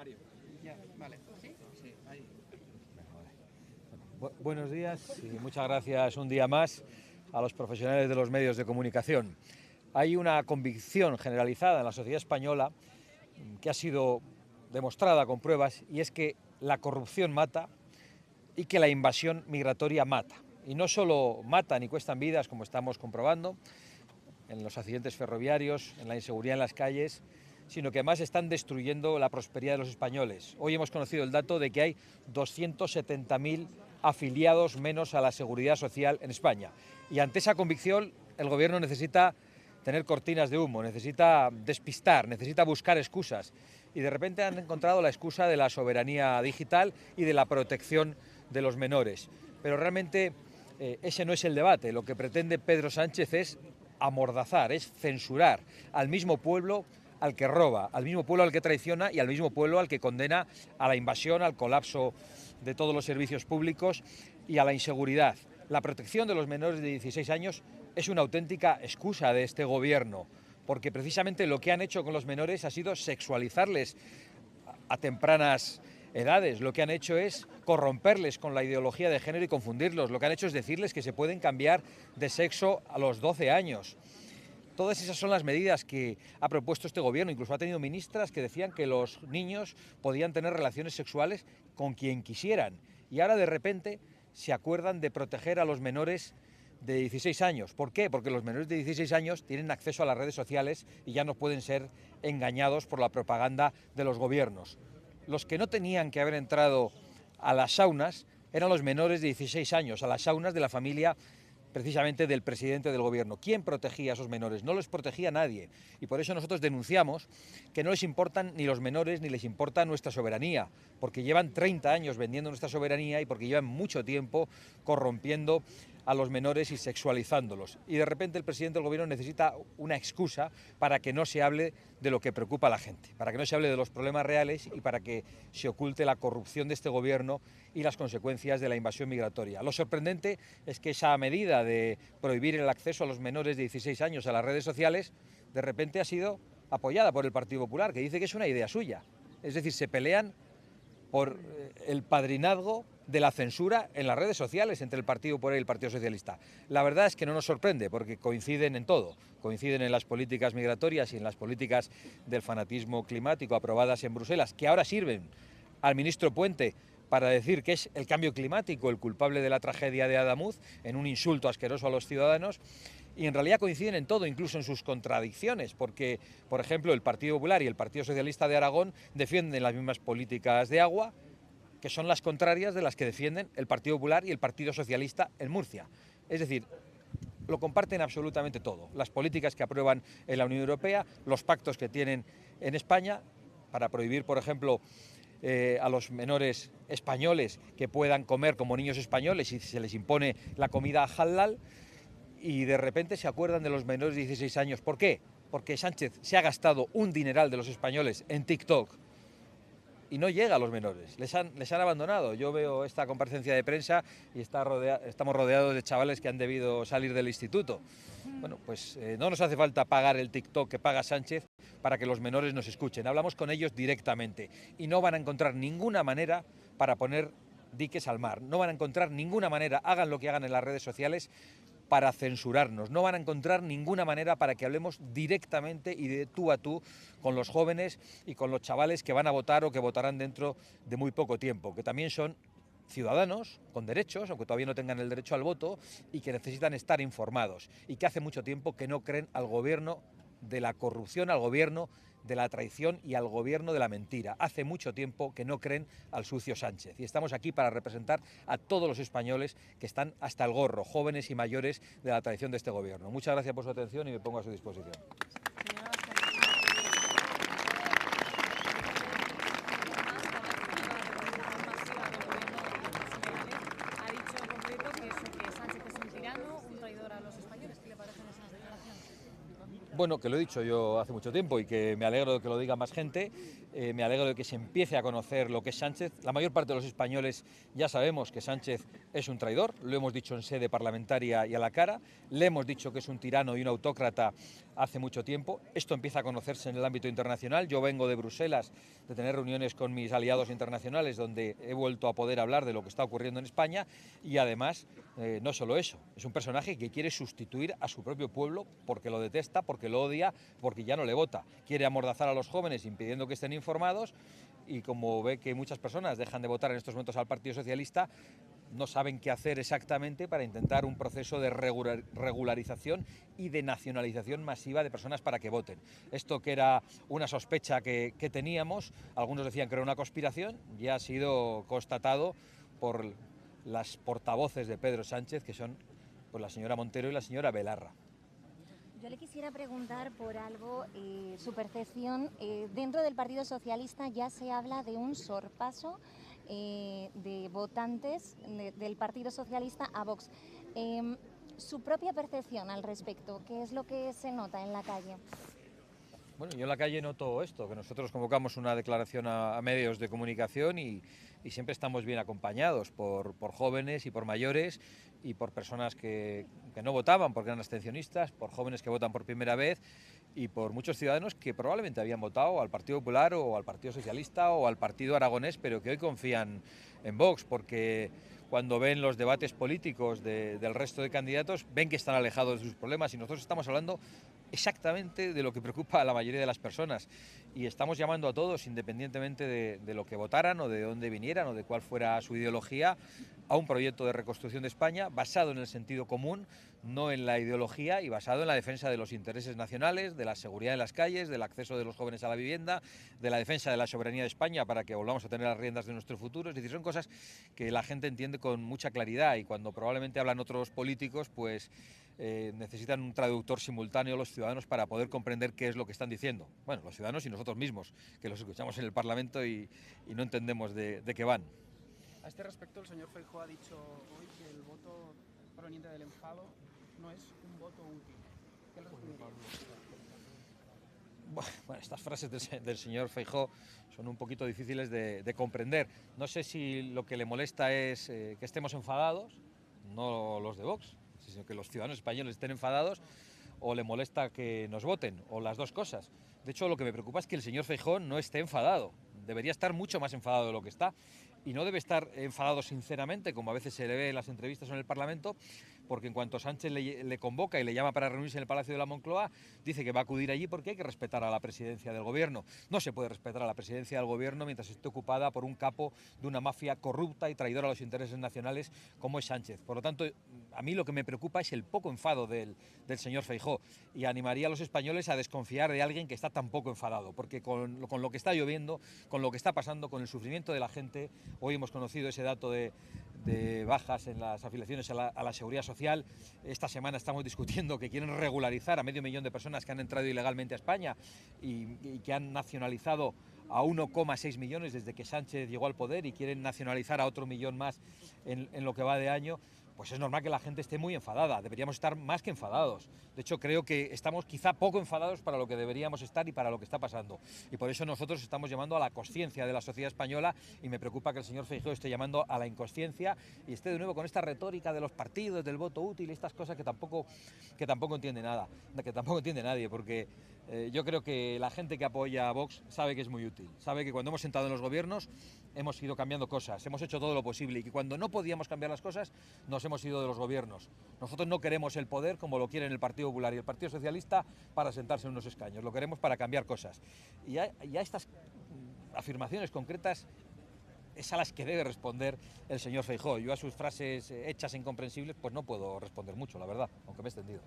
Mario. Ya, vale. ¿Sí? Sí, ahí. Buenos días y muchas gracias un día más a los profesionales de los medios de comunicación. Hay una convicción generalizada en la sociedad española que ha sido demostrada con pruebas, y es que la corrupción mata y que la invasión migratoria mata. Y no solo matan y cuestan vidas, como estamos comprobando, en los accidentes ferroviarios, en la inseguridad en las calles, sino que además están destruyendo la prosperidad de los españoles. Hoy hemos conocido el dato de que hay 270.000 afiliados menos a la seguridad social en España. Y ante esa convicción, el Gobierno necesita tener cortinas de humo, necesita despistar, necesita buscar excusas. Y de repente han encontrado la excusa de la soberanía digital y de la protección de los menores. Pero realmente ese no es el debate. Lo que pretende Pedro Sánchez es amordazar, es censurar al mismo pueblo al que roba, al mismo pueblo al que traiciona y al mismo pueblo al que condena a la invasión, al colapso de todos los servicios públicos y a la inseguridad. La protección de los menores de 16 años es una auténtica excusa de este gobierno, porque precisamente lo que han hecho con los menores ha sido sexualizarles a tempranas edades. Lo que han hecho es corromperles con la ideología de género y confundirlos. Lo que han hecho es decirles que se pueden cambiar de sexo a los 12 años. Todas esas son las medidas que ha propuesto este gobierno. Incluso ha tenido ministras que decían que los niños podían tener relaciones sexuales con quien quisieran. Y ahora de repente se acuerdan de proteger a los menores de 16 años. ¿Por qué? Porque los menores de 16 años tienen acceso a las redes sociales y ya no pueden ser engañados por la propaganda de los gobiernos. Los que no tenían que haber entrado a las saunas eran los menores de 16 años, a las saunas de la familia precisamente del presidente del gobierno. ¿Quién protegía a esos menores? No los protegía nadie. Y por eso nosotros denunciamos que no les importan ni los menores ni les importa nuestra soberanía, porque llevan 30 años vendiendo nuestra soberanía y porque llevan mucho tiempo corrompiendo a los menores y sexualizándolos. Y de repente el presidente del gobierno necesita una excusa para que no se hable de lo que preocupa a la gente, para que no se hable de los problemas reales y para que se oculte la corrupción de este gobierno y las consecuencias de la invasión migratoria. Lo sorprendente es que esa medida de prohibir el acceso a los menores de 16 años a las redes sociales de repente ha sido apoyada por el Partido Popular, que dice que es una idea suya. Es decir, se pelean por el padrinazgo de la censura en las redes sociales entre el Partido Popular y el Partido Socialista. La verdad es que no nos sorprende, porque coinciden en todo. Coinciden en las políticas migratorias y en las políticas del fanatismo climático aprobadas en Bruselas, que ahora sirven al ministro Puente para decir que es el cambio climático el culpable de la tragedia de Adamuz, en un insulto asqueroso a los ciudadanos. Y en realidad coinciden en todo, incluso en sus contradicciones, porque, por ejemplo, el Partido Popular y el Partido Socialista de Aragón defienden las mismas políticas de agua, que son las contrarias de las que defienden el Partido Popular y el Partido Socialista en Murcia. Es decir, lo comparten absolutamente todo. Las políticas que aprueban en la Unión Europea, los pactos que tienen en España para prohibir, por ejemplo, a los menores españoles que puedan comer como niños españoles y se les impone la comida halal, y de repente se acuerdan de los menores de 16 años. ¿Por qué? Porque Sánchez se ha gastado un dineral de los españoles en TikTok y no llega a los menores, les han abandonado. Yo veo esta comparecencia de prensa y estamos rodeados de chavales que han debido salir del instituto. Bueno, pues no nos hace falta pagar el TikTok que paga Sánchez para que los menores nos escuchen. Hablamos con ellos directamente y no van a encontrar ninguna manera para poner diques al mar. No van a encontrar ninguna manera, hagan lo que hagan en las redes sociales, para censurarnos. No van a encontrar ninguna manera para que hablemos directamente y de tú a tú con los jóvenes y con los chavales que van a votar o que votarán dentro de muy poco tiempo, que también son ciudadanos con derechos, aunque todavía no tengan el derecho al voto, y que necesitan estar informados, y que hace mucho tiempo que no creen al gobierno de la corrupción, al gobierno de la traición y al gobierno de la mentira. Hace mucho tiempo que no creen al sucio Sánchez, y estamos aquí para representar a todos los españoles que están hasta el gorro, jóvenes y mayores, de la traición de este gobierno. Muchas gracias por su atención y me pongo a su disposición. Bueno, que lo he dicho yo hace mucho tiempo y que me alegro de que lo diga más gente, me alegro de que se empiece a conocer lo que es Sánchez. La mayor parte de los españoles ya sabemos que Sánchez es un traidor, lo hemos dicho en sede parlamentaria y a la cara, le hemos dicho que es un tirano y un autócrata hace mucho tiempo. Esto empieza a conocerse en el ámbito internacional. Yo vengo de Bruselas, de tener reuniones con mis aliados internacionales donde he vuelto a poder hablar de lo que está ocurriendo en España y además, no solo eso, es un personaje que quiere sustituir a su propio pueblo porque lo detesta, porque lo odia, porque ya no le vota. Quiere amordazar a los jóvenes impidiendo que estén informados y como ve que muchas personas dejan de votar en estos momentos al Partido Socialista, no saben qué hacer exactamente para intentar un proceso de regularización y de nacionalización masiva de personas para que voten. Esto que era una sospecha que teníamos, algunos decían que era una conspiración, ya ha sido constatado por las portavoces de Pedro Sánchez, que son pues, la señora Montero y la señora Belarra. Yo le quisiera preguntar por algo, su percepción. Dentro del Partido Socialista ya se habla de un sorpaso de votantes del Partido Socialista a Vox. Su propia percepción al respecto, ¿qué es lo que se nota en la calle? Bueno, yo en la calle noto esto, que nosotros convocamos una declaración a medios de comunicación y siempre estamos bien acompañados por jóvenes y por mayores y por personas que no votaban porque eran abstencionistas, por jóvenes que votan por primera vez y por muchos ciudadanos que probablemente habían votado al Partido Popular o al Partido Socialista o al Partido Aragonés, pero que hoy confían en Vox porque cuando ven los debates políticos del resto de candidatos ven que están alejados de sus problemas y nosotros estamos hablando exactamente de lo que preocupa a la mayoría de las personas y estamos llamando a todos, independientemente de lo que votaran o de dónde vinieran o de cuál fuera su ideología, a un proyecto de reconstrucción de España basado en el sentido común, no en la ideología y basado en la defensa de los intereses nacionales, de la seguridad en las calles, del acceso de los jóvenes a la vivienda, de la defensa de la soberanía de España para que volvamos a tener las riendas de nuestro futuro. Es decir, son cosas que la gente entiende con mucha claridad y cuando probablemente hablan otros políticos, pues necesitan un traductor simultáneo los ciudadanos para poder comprender qué es lo que están diciendo. Bueno, los ciudadanos y nosotros mismos, que los escuchamos en el Parlamento y no entendemos de qué van. A este respecto, el señor Feijóo ha dicho hoy que el voto proveniente del enfado no es un voto útil. ¿Qué le respondería? Bueno, estas frases del señor Feijóo son un poquito difíciles de comprender. No sé si lo que le molesta es que estemos enfadados, no los de Vox, sino que los ciudadanos españoles estén enfadados, o le molesta que nos voten, o las dos cosas. De hecho, lo que me preocupa es que el señor Feijóo no esté enfadado. Debería estar mucho más enfadado de lo que está. Y no debe estar enfadado sinceramente, como a veces se le ve en las entrevistas en el Parlamento, porque en cuanto Sánchez le convoca y le llama para reunirse en el Palacio de la Moncloa, dice que va a acudir allí porque hay que respetar a la presidencia del gobierno. No se puede respetar a la presidencia del gobierno mientras esté ocupada por un capo de una mafia corrupta y traidora a los intereses nacionales como es Sánchez. Por lo tanto, a mí lo que me preocupa es el poco enfado del señor Feijóo y animaría a los españoles a desconfiar de alguien que está tan poco enfadado, porque con lo que está lloviendo, con lo que está pasando, con el sufrimiento de la gente, hoy hemos conocido ese dato de bajas en las afiliaciones a la seguridad social. Esta semana estamos discutiendo que quieren regularizar a 500.000 de personas que han entrado ilegalmente a España y que han nacionalizado a 1,6 millones desde que Sánchez llegó al poder y quieren nacionalizar a otro millón más en lo que va de año. Pues es normal que la gente esté muy enfadada, deberíamos estar más que enfadados. De hecho, creo que estamos quizá poco enfadados para lo que deberíamos estar y para lo que está pasando. Y por eso nosotros estamos llamando a la consciencia de la sociedad española y me preocupa que el señor Feijóo esté llamando a la inconsciencia y esté de nuevo con esta retórica de los partidos, del voto útil y estas cosas que tampoco entiende nada, que tampoco entiende nadie, porque yo creo que la gente que apoya a Vox sabe que es muy útil, sabe que cuando hemos sentado en los gobiernos hemos ido cambiando cosas, hemos hecho todo lo posible y que cuando no podíamos cambiar las cosas nos hemos ido de los gobiernos. Nosotros no queremos el poder como lo quieren el Partido Popular y el Partido Socialista para sentarse en unos escaños, lo queremos para cambiar cosas. Y a estas afirmaciones concretas es a las que debe responder el señor Feijóo. Yo a sus frases hechas e incomprensibles pues no puedo responder mucho, la verdad, aunque me he extendido.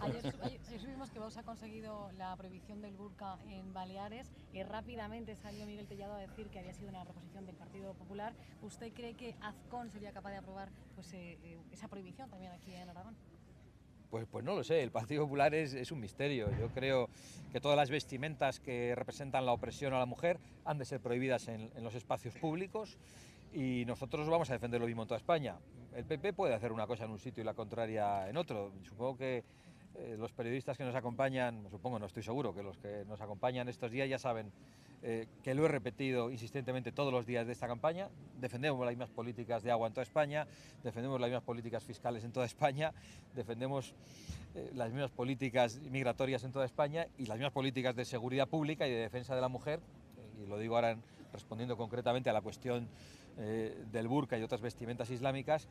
Ayer supimos que Vox ha conseguido la prohibición del burka en Baleares y rápidamente salió Miguel Tellado a decir que había sido una proposición del Partido Popular. ¿Usted cree que Azcón sería capaz de aprobar esa prohibición también aquí en Aragón? Pues no lo sé, el Partido Popular es un misterio. Yo creo que todas las vestimentas que representan la opresión a la mujer han de ser prohibidas en los espacios públicos y nosotros vamos a defender lo mismo en toda España. El PP puede hacer una cosa en un sitio y la contraria en otro. Supongo que los periodistas que nos acompañan, supongo, no estoy seguro, que los que nos acompañan estos días ya saben que lo he repetido insistentemente todos los días de esta campaña. Defendemos las mismas políticas de agua en toda España, defendemos las mismas políticas fiscales en toda España, defendemos las mismas políticas migratorias en toda España y las mismas políticas de seguridad pública y de defensa de la mujer, y lo digo ahora respondiendo concretamente a la cuestión del burka y otras vestimentas islámicas,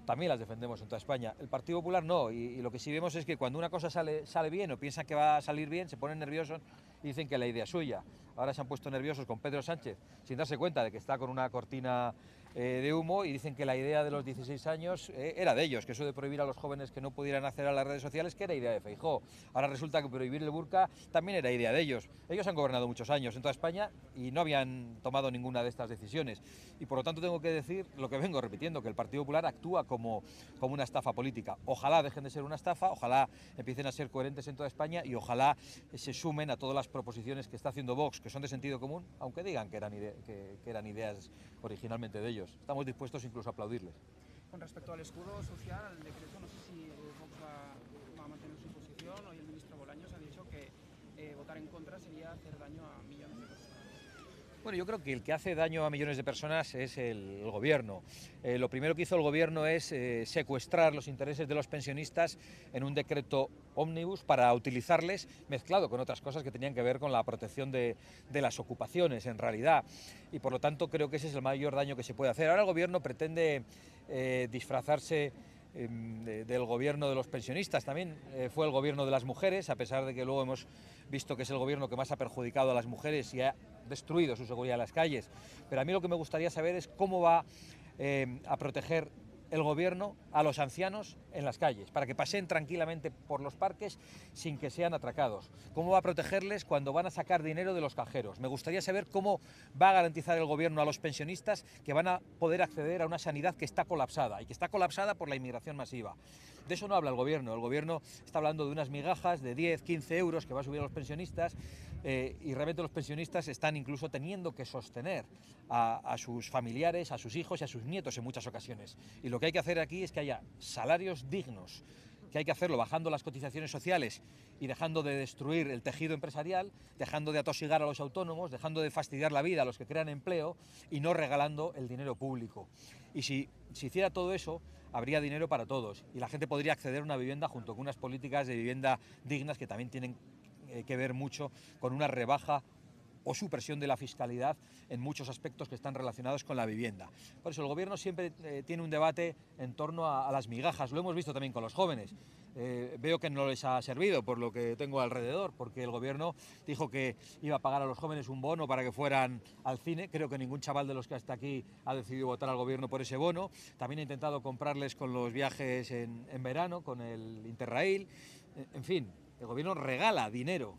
también las defendemos en toda España. El Partido Popular no, y lo que sí vemos es que cuando una cosa sale bien o piensan que va a salir bien, se ponen nerviosos y dicen que la idea es suya. Ahora se han puesto nerviosos con Pedro Sánchez sin darse cuenta de que está con una cortina de humo y dicen que la idea de los 16 años era de ellos, que eso de prohibir a los jóvenes que no pudieran acceder a las redes sociales, que era idea de Feijóo. Ahora resulta que prohibir el burka también era idea de ellos. Ellos han gobernado muchos años en toda España y no habían tomado ninguna de estas decisiones. Y por lo tanto tengo que decir lo que vengo repitiendo, que el Partido Popular actúa como una estafa política. Ojalá dejen de ser una estafa, ojalá empiecen a ser coherentes en toda España y ojalá se sumen a todas las proposiciones que está haciendo Vox, que son de sentido común, aunque digan que eran ideas originalmente de ellos. Estamos dispuestos incluso a aplaudirles. Con respecto al escudo social, al decreto, no sé si Vox va a mantener su posición. Hoy el ministro Bolaños ha dicho que votar en contra sería hacer daño a millones de personas. Bueno, yo creo que el que hace daño a millones de personas es el gobierno. Lo primero que hizo el gobierno es secuestrar los intereses de los pensionistas en un decreto ómnibus para utilizarles mezclado con otras cosas que tenían que ver con la protección de las ocupaciones en realidad. Y por lo tanto creo que ese es el mayor daño que se puede hacer. Ahora el gobierno pretende disfrazarse del gobierno de los pensionistas, también fue el gobierno de las mujeres, a pesar de que luego hemos visto que es el gobierno que más ha perjudicado a las mujeres y ha destruido su seguridad en las calles. Pero a mí lo que me gustaría saber es cómo va a proteger el gobierno a los ancianos en las calles, para que paseen tranquilamente por los parques sin que sean atracados. ¿Cómo va a protegerles cuando van a sacar dinero de los cajeros? Me gustaría saber cómo va a garantizar el gobierno a los pensionistas que van a poder acceder a una sanidad que está colapsada, y que está colapsada por la inmigración masiva. De eso no habla el gobierno está hablando de unas migajas de 10, 15 euros que va a subir a los pensionistas, y realmente los pensionistas están incluso teniendo que sostener a sus familiares, a sus hijos y a sus nietos en muchas ocasiones. Y lo que hay que hacer aquí es que haya salarios dignos, que hay que hacerlo bajando las cotizaciones sociales y dejando de destruir el tejido empresarial, dejando de atosigar a los autónomos, dejando de fastidiar la vida a los que crean empleo y no regalando el dinero público. Y si hiciera todo eso, habría dinero para todos y la gente podría acceder a una vivienda junto con unas políticas de vivienda dignas que también tienen que ver mucho con una rebaja o supresión de la fiscalidad en muchos aspectos que están relacionados con la vivienda. Por eso el gobierno siempre tiene un debate en torno a las migajas. Lo hemos visto también con los jóvenes. Veo que no les ha servido por lo que tengo alrededor, porque el gobierno dijo que iba a pagar a los jóvenes un bono para que fueran al cine. Creo que ningún chaval de los que hasta aquí ha decidido votar al gobierno por ese bono. También ha intentado comprarles con los viajes en verano, con el Interrail. En fin, el gobierno regala dinero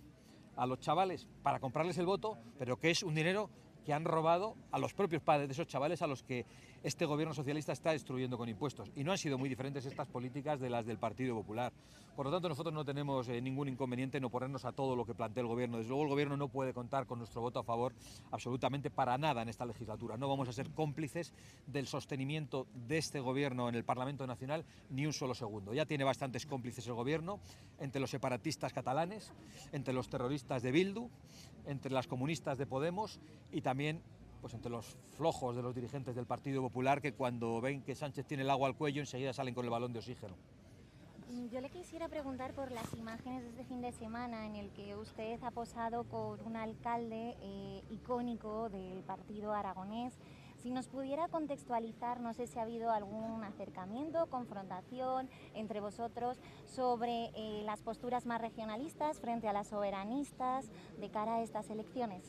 a los chavales para comprarles el voto, pero que es un dinero que han robado a los propios padres de esos chavales a los que este gobierno socialista está destruyendo con impuestos. Y no han sido muy diferentes estas políticas de las del Partido Popular. Por lo tanto, nosotros no tenemos ningún inconveniente en oponernos a todo lo que plantea el gobierno. Desde luego, el gobierno no puede contar con nuestro voto a favor absolutamente para nada en esta legislatura. No vamos a ser cómplices del sostenimiento de este gobierno en el Parlamento Nacional ni un solo segundo. Ya tiene bastantes cómplices el gobierno, entre los separatistas catalanes, entre los terroristas de Bildu, entre las comunistas de Podemos y también pues entre los flojos de los dirigentes del Partido Popular, que cuando ven que Sánchez tiene el agua al cuello enseguida salen con el balón de oxígeno. Yo le quisiera preguntar por las imágenes de este fin de semana en el que usted ha posado con un alcalde icónico del partido aragonés. Si nos pudiera contextualizar, no sé si ha habido algún acercamiento, confrontación entre vosotros sobre las posturas más regionalistas frente a las soberanistas de cara a estas elecciones.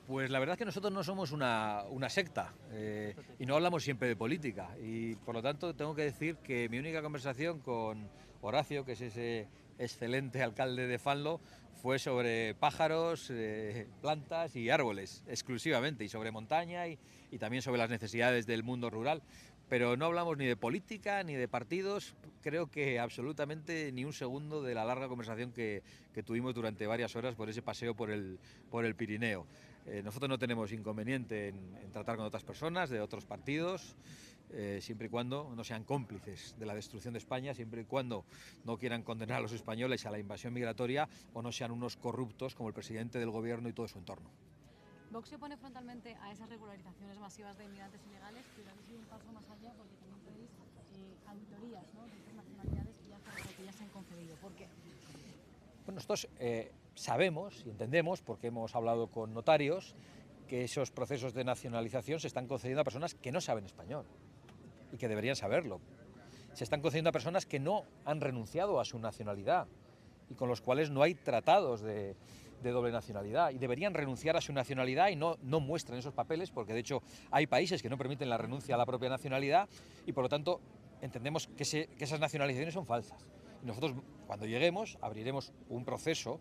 Pues la verdad es que nosotros no somos una secta y no hablamos siempre de política, y por lo tanto tengo que decir que mi única conversación con Horacio, que es ese excelente alcalde de Fanlo, fue sobre pájaros, plantas y árboles exclusivamente, y sobre montaña y también sobre las necesidades del mundo rural. Pero no hablamos ni de política ni de partidos, creo que absolutamente ni un segundo de la larga conversación que tuvimos durante varias horas por ese paseo por el Pirineo. Nosotros no tenemos inconveniente en tratar con otras personas de otros partidos. siempre y cuando no sean cómplices de la destrucción de España, siempre y cuando no quieran condenar a los españoles a la invasión migratoria o no sean unos corruptos como el presidente del gobierno y todo su entorno. Vox se opone frontalmente a esas regularizaciones masivas de inmigrantes ilegales, pero habéis ido un paso más allá porque también pedís auditorías, ¿no?, de estas nacionalidades que ya se han concedido. ¿Por qué? Bueno, nosotros sabemos y entendemos, porque hemos hablado con notarios, que esos procesos de nacionalización se están concediendo a personas que no saben español y que deberían saberlo. Se están concediendo a personas que no han renunciado a su nacionalidad y con los cuales no hay tratados de doble nacionalidad y deberían renunciar a su nacionalidad y no muestran esos papeles, porque de hecho hay países que no permiten la renuncia a la propia nacionalidad y por lo tanto entendemos que esas nacionalizaciones son falsas. Y nosotros, cuando lleguemos, abriremos un proceso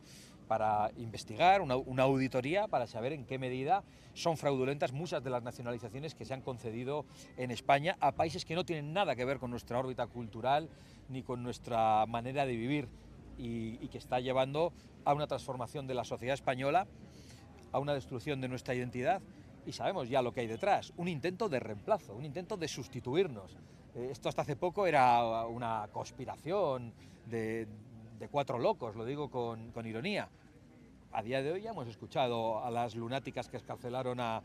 para investigar, una auditoría para saber en qué medida son fraudulentas muchas de las nacionalizaciones que se han concedido en España a países que no tienen nada que ver con nuestra órbita cultural ni con nuestra manera de vivir y que está llevando a una transformación de la sociedad española, a una destrucción de nuestra identidad. Y sabemos ya lo que hay detrás, un intento de reemplazo, un intento de sustituirnos. Esto hasta hace poco era una conspiración de cuatro locos, lo digo con ironía. A día de hoy ya hemos escuchado a las lunáticas que excarcelaron a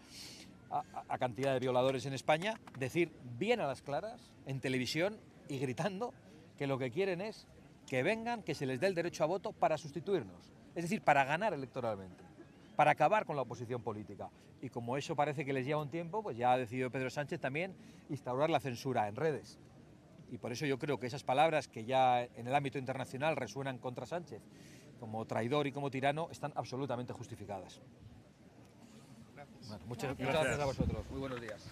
cantidad de violadores en España decir bien a las claras, en televisión y gritando, que lo que quieren es que vengan, que se les dé el derecho a voto para sustituirnos, es decir, para ganar electoralmente, para acabar con la oposición política. Y como eso parece que les lleva un tiempo, pues ya ha decidido Pedro Sánchez también instaurar la censura en redes. Y por eso yo creo que esas palabras que ya en el ámbito internacional resuenan contra Sánchez como traidor y como tirano están absolutamente justificadas. Gracias. Bueno, muchas gracias a vosotros. Muy buenos días.